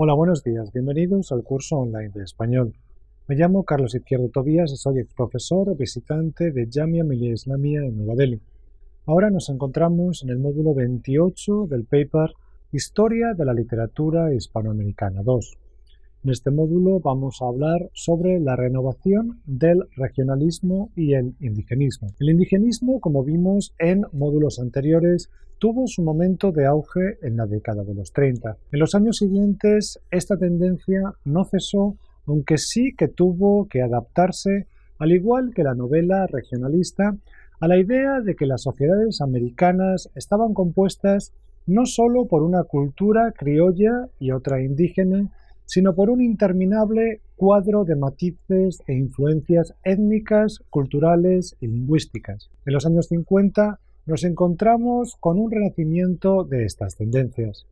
Hola, buenos días. Bienvenidos al curso online de español. Me llamo Carlos Izquierdo Tobías y soy exprofesor visitante de Jamia Millia Islamia en Nueva Delhi. Ahora nos encontramos en el módulo 28 del paper Historia de la Literatura Hispanoamericana 2. En este módulo vamos a hablar sobre la renovación del regionalismo y el indigenismo. El indigenismo, como vimos en módulos anteriores, tuvo su momento de auge en la década de los 30. En los años siguientes, esta tendencia no cesó, aunque sí que tuvo que adaptarse, al igual que la novela regionalista, a la idea de que las sociedades americanas estaban compuestas no solo por una cultura criolla y otra indígena, sino por un interminable cuadro de matices e influencias étnicas, culturales y lingüísticas. En los años 50 nos encontramos con un renacimiento de estas tendencias.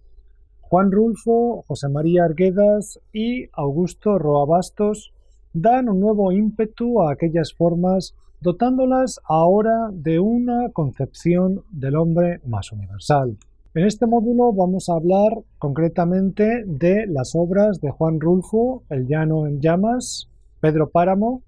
Juan Rulfo, José María Arguedas y Augusto Roa Bastos dan un nuevo ímpetu a aquellas formas, dotándolas ahora de una concepción del hombre más universal. En este módulo vamos a hablar concretamente de las obras de Juan Rulfo, El llano en llamas, Pedro Páramo,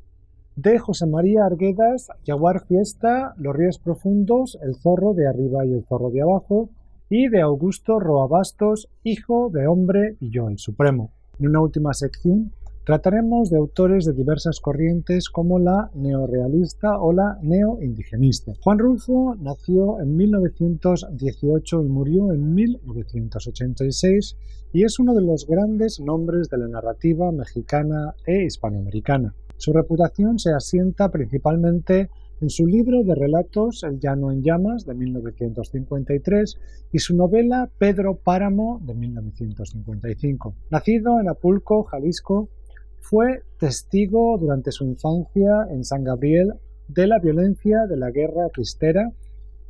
de José María Arguedas, Yaguar Fiesta, Los ríos profundos, El zorro de arriba y el zorro de abajo, y de Augusto Roa Bastos, Hijo de hombre y yo el supremo. En una última sección trataremos de autores de diversas corrientes como la neorrealista o la neoindigenista. Juan Rulfo nació en 1918 y murió en 1986 y es uno de los grandes nombres de la narrativa mexicana e hispanoamericana. Su reputación se asienta principalmente en su libro de relatos El llano en llamas de 1953 y su novela Pedro Páramo de 1955. Nacido en Apulco, Jalisco, fue testigo durante su infancia en San Gabriel de la violencia de la Guerra Cristera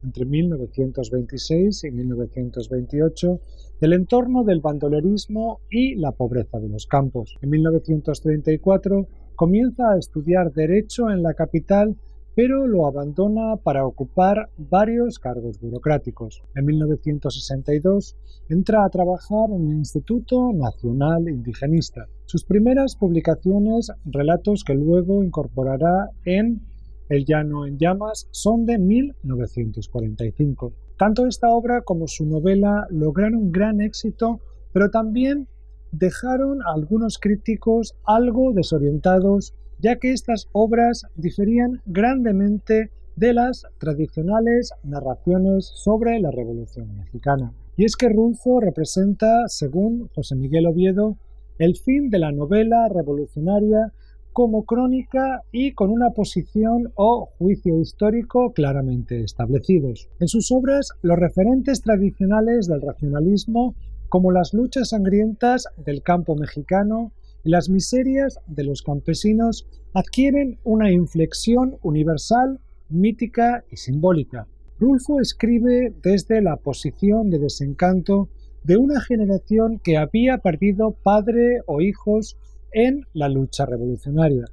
entre 1926 y 1928, del entorno del bandolerismo y la pobreza de los campos. En 1934 comienza a estudiar Derecho en la capital, pero lo abandona para ocupar varios cargos burocráticos. En 1962 entra a trabajar en el Instituto Nacional Indigenista. Sus primeras publicaciones, relatos que luego incorporará en El llano en llamas, son de 1945. Tanto esta obra como su novela lograron gran éxito, pero también dejaron a algunos críticos algo desorientados, ya que estas obras diferían grandemente de las tradicionales narraciones sobre la Revolución Mexicana. Y es que Rulfo representa, según José Miguel Oviedo, el fin de la novela revolucionaria como crónica y con una posición o juicio histórico claramente establecidos. En sus obras, los referentes tradicionales del regionalismo, como las luchas sangrientas del campo mexicano y las miserias de los campesinos, adquieren una inflexión universal, mítica y simbólica. Rulfo escribe desde la posición de desencanto de una generación que había perdido padre o hijos en la lucha revolucionaria.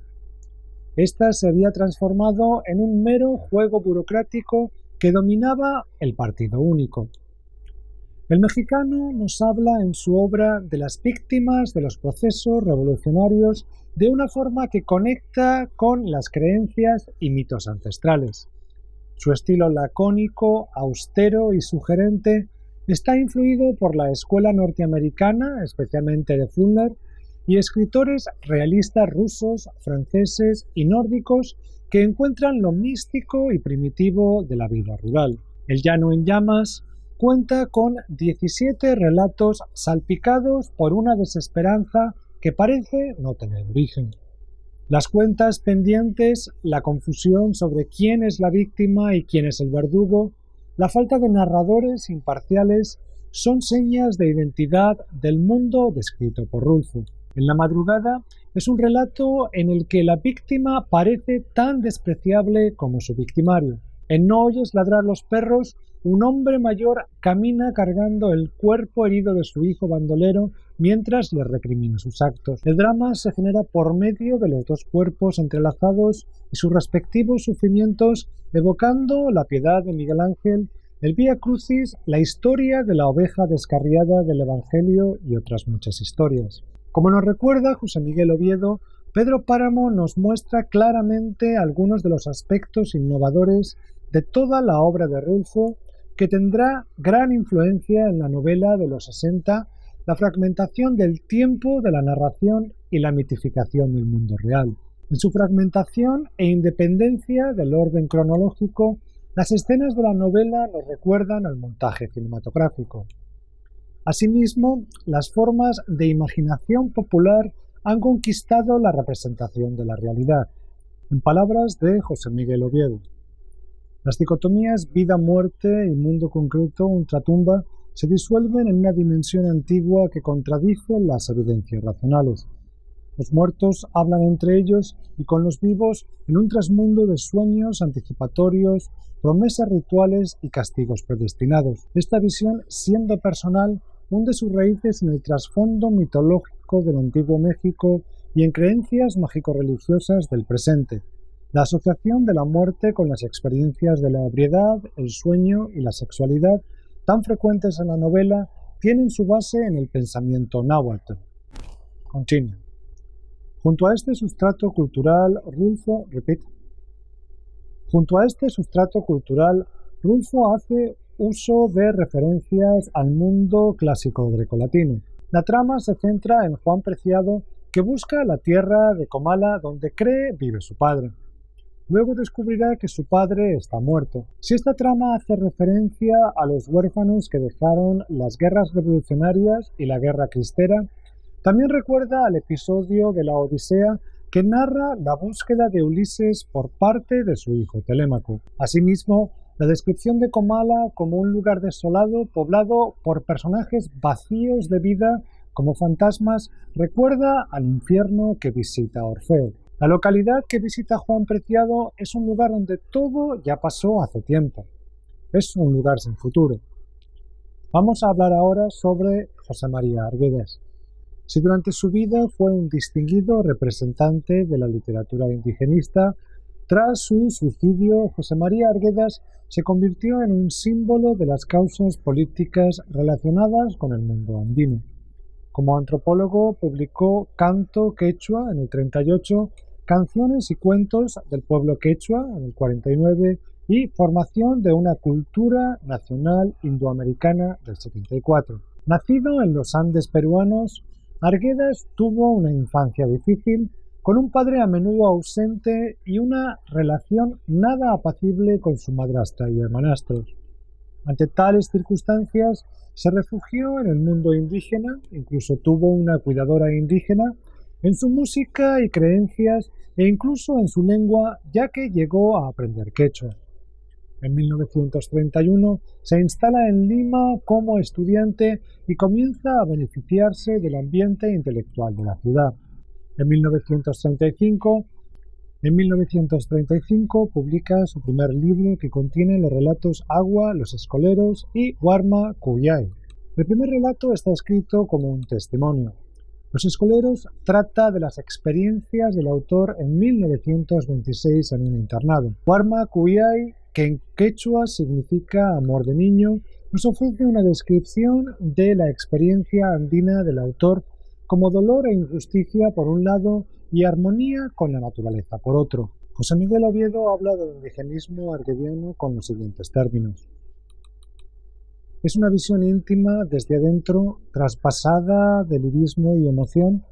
Esta se había transformado en un mero juego burocrático que dominaba el partido único. El mexicano nos habla en su obra de las víctimas de los procesos revolucionarios de una forma que conecta con las creencias y mitos ancestrales. Su estilo lacónico, austero y sugerente está influido por la escuela norteamericana, especialmente de Fuller, y escritores realistas rusos, franceses y nórdicos que encuentran lo místico y primitivo de la vida rural. El llano en llamas cuenta con 17 relatos salpicados por una desesperanza que parece no tener origen. Las cuentas pendientes, la confusión sobre quién es la víctima y quién es el verdugo, la falta de narradores imparciales son señas de identidad del mundo descrito por Rulfo. En la madrugada es un relato en el que la víctima parece tan despreciable como su victimario. En No oyes ladrar los perros, un hombre mayor camina cargando el cuerpo herido de su hijo bandolero mientras le recrimina sus actos. El drama se genera por medio de los dos cuerpos entrelazados y sus respectivos sufrimientos, evocando la piedad de Miguel Ángel el Vía Crucis, la historia de la oveja descarriada del Evangelio y otras muchas historias. Como nos recuerda José Miguel Oviedo, Pedro Páramo nos muestra claramente algunos de los aspectos innovadores de toda la obra de Rulfo, que tendrá gran influencia en la novela de los 60, la fragmentación del tiempo de la narración y la mitificación del mundo real. En su fragmentación e independencia del orden cronológico, las escenas de la novela nos recuerdan al montaje cinematográfico. Asimismo, las formas de imaginación popular han conquistado la representación de la realidad. En palabras de José Miguel Oviedo, las dicotomías vida-muerte y mundo concreto-ultratumba se disuelven en una dimensión antigua que contradice las evidencias racionales. Los muertos hablan entre ellos y con los vivos en un trasmundo de sueños anticipatorios, promesas rituales y castigos predestinados. Esta visión, siendo personal, hunde sus raíces en el trasfondo mitológico del antiguo México y en creencias mágico-religiosas del presente. La asociación de la muerte con las experiencias de la ebriedad, el sueño y la sexualidad, tan frecuentes en la novela, tienen su base en el pensamiento náhuatl. Continúa. Junto a este sustrato cultural, Rulfo hace uso de referencias al mundo clásico grecolatino. La trama se centra en Juan Preciado, que busca la tierra de Comala donde cree vive su padre. Luego descubrirá que su padre está muerto. Si esta trama hace referencia a los huérfanos que dejaron las guerras revolucionarias y la guerra cristera, también recuerda al episodio de la Odisea que narra la búsqueda de Ulises por parte de su hijo Telémaco. Asimismo, la descripción de Comala como un lugar desolado poblado por personajes vacíos de vida como fantasmas recuerda al infierno que visita Orfeo. La localidad que visita Juan Preciado es un lugar donde todo ya pasó hace tiempo. Es un lugar sin futuro. Vamos a hablar ahora sobre José María Arguedas. Si durante su vida fue un distinguido representante de la literatura indigenista, tras su suicidio, José María Arguedas se convirtió en un símbolo de las causas políticas relacionadas con el mundo andino. Como antropólogo, publicó Canto Quechua en el 38, Canciones y cuentos del pueblo quechua en el 49 y Formación de una cultura nacional indoamericana del 74. Nacido en los Andes peruanos, Arguedas tuvo una infancia difícil, con un padre a menudo ausente y una relación nada apacible con su madrastra y hermanastros. Ante tales circunstancias, se refugió en el mundo indígena, incluso tuvo una cuidadora indígena, en su música y creencias e incluso en su lengua, ya que llegó a aprender quechua. En 1931 se instala en Lima como estudiante y comienza a beneficiarse del ambiente intelectual de la ciudad. En 1935 publica su primer libro que contiene los relatos Agua, Los Escoleros y Huarma Cuyay. El primer relato está escrito como un testimonio. Los Escoleros trata de las experiencias del autor en 1926 en un internado. Huarma Cuyay, que en quechua significa amor de niño, nos ofrece una descripción de la experiencia andina del autor como dolor e injusticia por un lado y armonía con la naturaleza por otro. José Miguel Oviedo habla del indigenismo arguediano con los siguientes términos. Es una visión íntima desde adentro, traspasada de lirismo y emoción,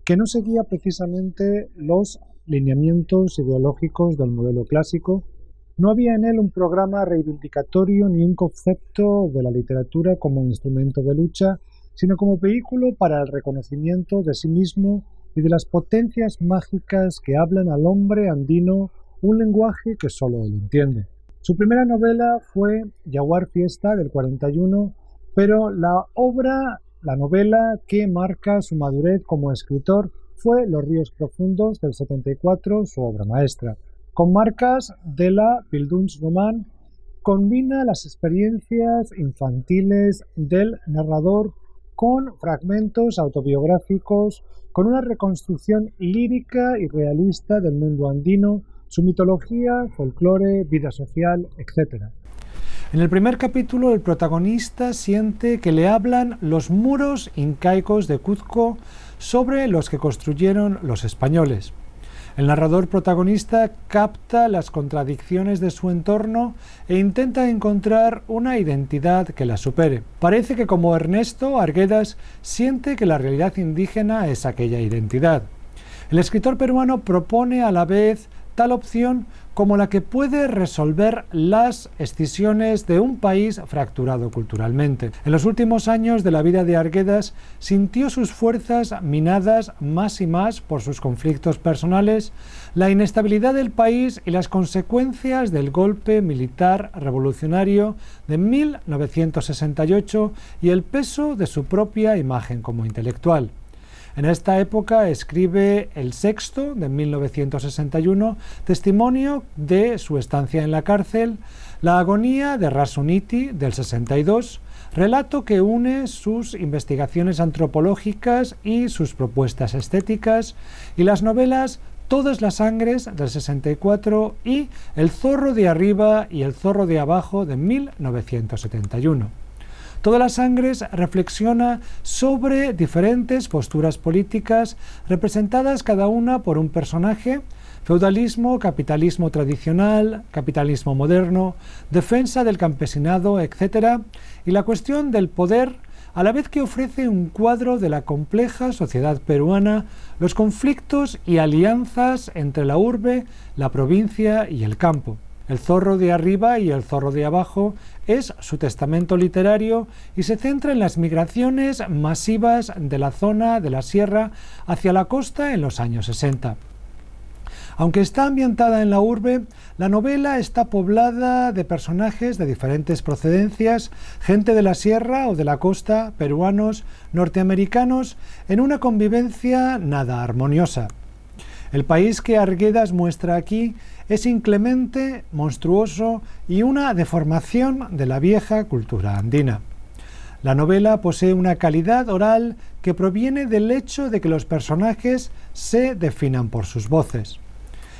que no seguía precisamente los lineamientos ideológicos del modelo clásico. No había en él un programa reivindicatorio ni un concepto de la literatura como instrumento de lucha, sino como vehículo para el reconocimiento de sí mismo y de las potencias mágicas que hablan al hombre andino un lenguaje que solo él entiende. Su primera novela fue Yaguar Fiesta del 41, pero la novela que marca su madurez como escritor fue Los Ríos Profundos del 74, su obra maestra. Con marcas de la Bildungsroman, combina las experiencias infantiles del narrador con fragmentos autobiográficos, con una reconstrucción lírica y realista del mundo andino, su mitología, folclore, vida social, etc. En el primer capítulo, el protagonista siente que le hablan los muros incaicos de Cuzco sobre los que construyeron los españoles. El narrador protagonista capta las contradicciones de su entorno e intenta encontrar una identidad que la supere. Parece que, como Ernesto, Arguedas siente que la realidad indígena es aquella identidad. El escritor peruano propone a la vez tal opción como la que puede resolver las escisiones de un país fracturado culturalmente. En los últimos años de la vida de Arguedas sintió sus fuerzas minadas más y más por sus conflictos personales, la inestabilidad del país y las consecuencias del golpe militar revolucionario de 1968 y el peso de su propia imagen como intelectual. En esta época escribe El Sexto, de 1961, testimonio de su estancia en la cárcel, La agonía de Rasuniti, del 62, relato que une sus investigaciones antropológicas y sus propuestas estéticas, y las novelas Todas las sangres, del 64, y El zorro de arriba y el zorro de abajo, de 1971. Todas las sangres reflexiona sobre diferentes posturas políticas representadas cada una por un personaje: feudalismo, capitalismo tradicional, capitalismo moderno, defensa del campesinado, etc. Y la cuestión del poder, a la vez que ofrece un cuadro de la compleja sociedad peruana, los conflictos y alianzas entre la urbe, la provincia y el campo. El zorro de arriba y el zorro de abajo es su testamento literario y se centra en las migraciones masivas de la zona de la sierra hacia la costa en los años 60. Aunque está ambientada en la urbe, la novela está poblada de personajes de diferentes procedencias, gente de la sierra o de la costa, peruanos, norteamericanos, en una convivencia nada armoniosa. El país que Arguedas muestra aquí es inclemente, monstruoso y una deformación de la vieja cultura andina. La novela posee una calidad oral que proviene del hecho de que los personajes se definan por sus voces.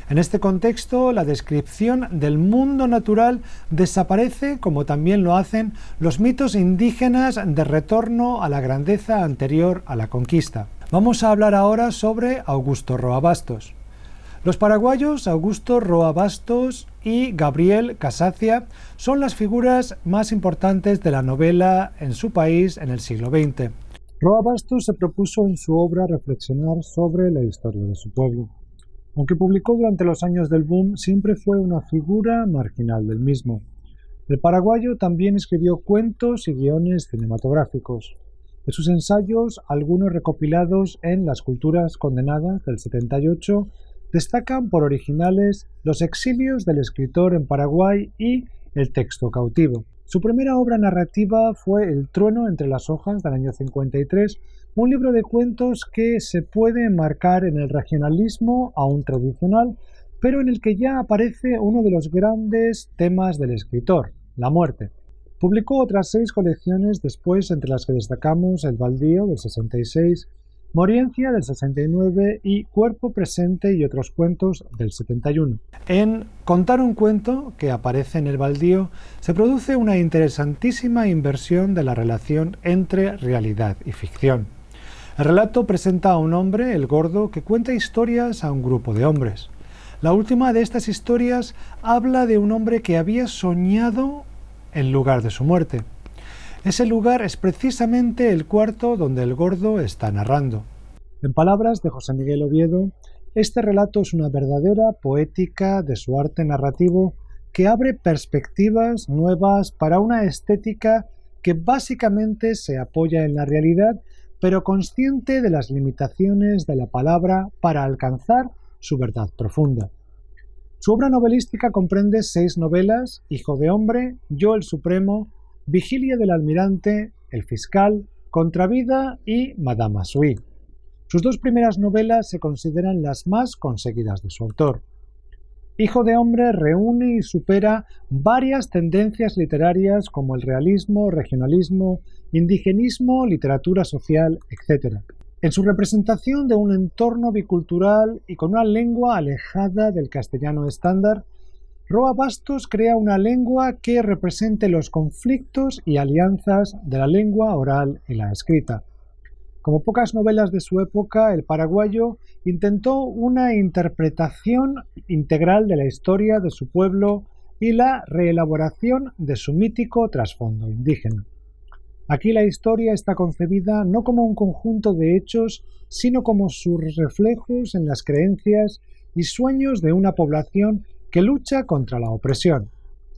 En este contexto, la descripción del mundo natural desaparece, como también lo hacen los mitos indígenas de retorno a la grandeza anterior a la conquista. Vamos a hablar ahora sobre Augusto Roa Bastos. Los paraguayos Augusto Roa Bastos y Gabriel Casacia son las figuras más importantes de la novela en su país en el siglo XX. Roa Bastos se propuso en su obra reflexionar sobre la historia de su pueblo. Aunque publicó durante los años del boom, siempre fue una figura marginal del mismo. El paraguayo también escribió cuentos y guiones cinematográficos. De sus ensayos, algunos recopilados en Las culturas condenadas, del 78, destacan por originales Los exilios del escritor en Paraguay y El texto cautivo. Su primera obra narrativa fue El trueno entre las hojas, del año 53, un libro de cuentos que se puede enmarcar en el regionalismo aún tradicional, pero en el que ya aparece uno de los grandes temas del escritor, la muerte. Publicó otras 6 colecciones después, entre las que destacamos El baldío, del 66, Moriencia, del 69 y Cuerpo presente y otros cuentos, del 71. En Contar un cuento, que aparece en El baldío, se produce una interesantísima inversión de la relación entre realidad y ficción. El relato presenta a un hombre, el gordo, que cuenta historias a un grupo de hombres. La última de estas historias habla de un hombre que había soñado el lugar de su muerte. Ese lugar es precisamente el cuarto donde el gordo está narrando. En palabras de José Miguel Oviedo, este relato es una verdadera poética de su arte narrativo que abre perspectivas nuevas para una estética que básicamente se apoya en la realidad, pero consciente de las limitaciones de la palabra para alcanzar su verdad profunda. Su obra novelística comprende 6 novelas: Hijo de hombre, Yo el Supremo, Vigilia del Almirante, El Fiscal, Contravida y Madame Asui. Sus 2 primeras novelas se consideran las más conseguidas de su autor. Hijo de hombre reúne y supera varias tendencias literarias como el realismo, regionalismo, indigenismo, literatura social, etc. En su representación de un entorno bicultural y con una lengua alejada del castellano estándar, Roa Bastos crea una lengua que represente los conflictos y alianzas de la lengua oral y la escrita. Como pocas novelas de su época, el paraguayo intentó una interpretación integral de la historia de su pueblo y la reelaboración de su mítico trasfondo indígena. Aquí la historia está concebida no como un conjunto de hechos, sino como sus reflejos en las creencias y sueños de una población que lucha contra la opresión.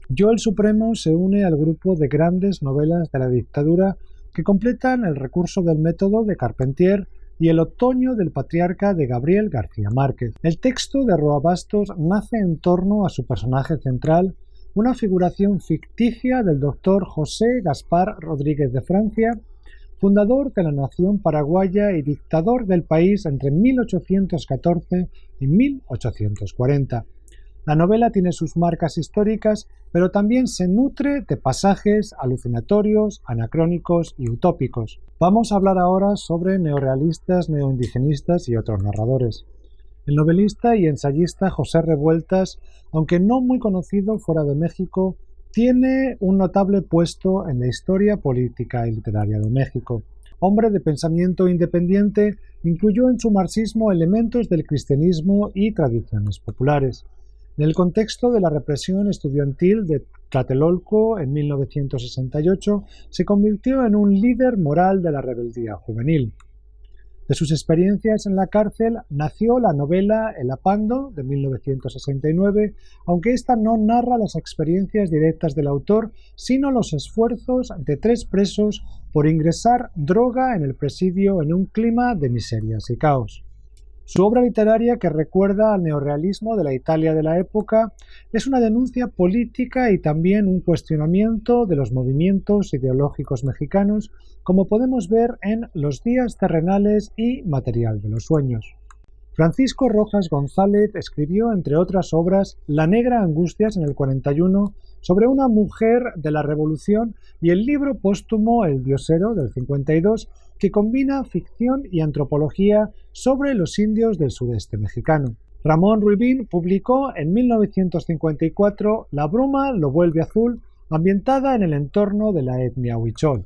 Yo el Supremo se une al grupo de grandes novelas de la dictadura que completan el recurso del método de Carpentier y el otoño del patriarca de Gabriel García Márquez. El texto de Roa Bastos nace en torno a su personaje central, una figuración ficticia del doctor José Gaspar Rodríguez de Francia, fundador de la nación paraguaya y dictador del país entre 1814 y 1840. La novela tiene sus marcas históricas, pero también se nutre de pasajes alucinatorios, anacrónicos y utópicos. Vamos a hablar ahora sobre neorrealistas, neoindigenistas y otros narradores. El novelista y ensayista José Revueltas, aunque no muy conocido fuera de México, tiene un notable puesto en la historia política y literaria de México. Hombre de pensamiento independiente, incluyó en su marxismo elementos del cristianismo y tradiciones populares. En el contexto de la represión estudiantil de Tlatelolco en 1968, se convirtió en un líder moral de la rebeldía juvenil. De sus experiencias en la cárcel nació la novela El Apando, de 1969, aunque esta no narra las experiencias directas del autor, sino los esfuerzos de 3 presos por ingresar droga en el presidio en un clima de miserias y caos. Su obra literaria, que recuerda al neorrealismo de la Italia de la época, es una denuncia política y también un cuestionamiento de los movimientos ideológicos mexicanos, como podemos ver en Los días terrenales y Material de los sueños. Francisco Rojas González escribió, entre otras obras, La negra Angustias en el 41, sobre una mujer de la Revolución, y el libro póstumo El diosero del 52, que combina ficción y antropología sobre los indios del sureste mexicano. Ramón Ruibín publicó en 1954 La bruma lo vuelve azul, ambientada en el entorno de la etnia huichol.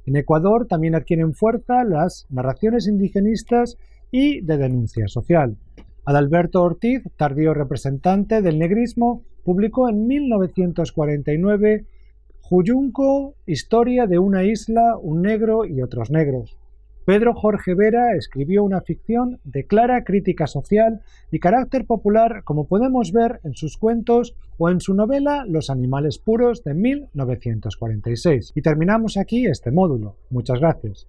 En Ecuador también adquieren fuerza las narraciones indigenistas y de denuncia social. Adalberto Ortiz, tardío representante del negrismo, publicó en 1949 Juyunco, historia de una isla, un negro y otros negros. Pedro Jorge Vera escribió una ficción de clara crítica social y carácter popular, como podemos ver en sus cuentos o en su novela Los animales puros de 1946. Y terminamos aquí este módulo. Muchas gracias.